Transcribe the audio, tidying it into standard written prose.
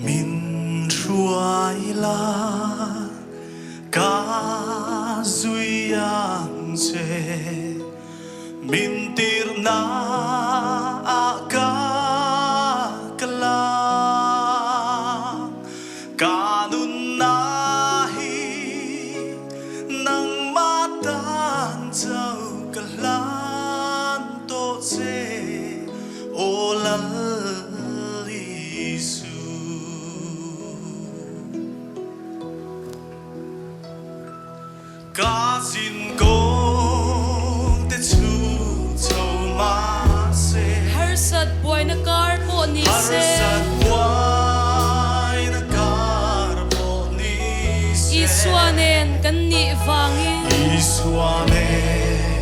Min ruai la ka zui ang se min tir na ka kala kanun nahi nang matan châu kalan to se olal cá xin công te chu châu ma se har sat boy na kar po ni se harsat wai na kar po ni se iswanen kan ni wangin iswane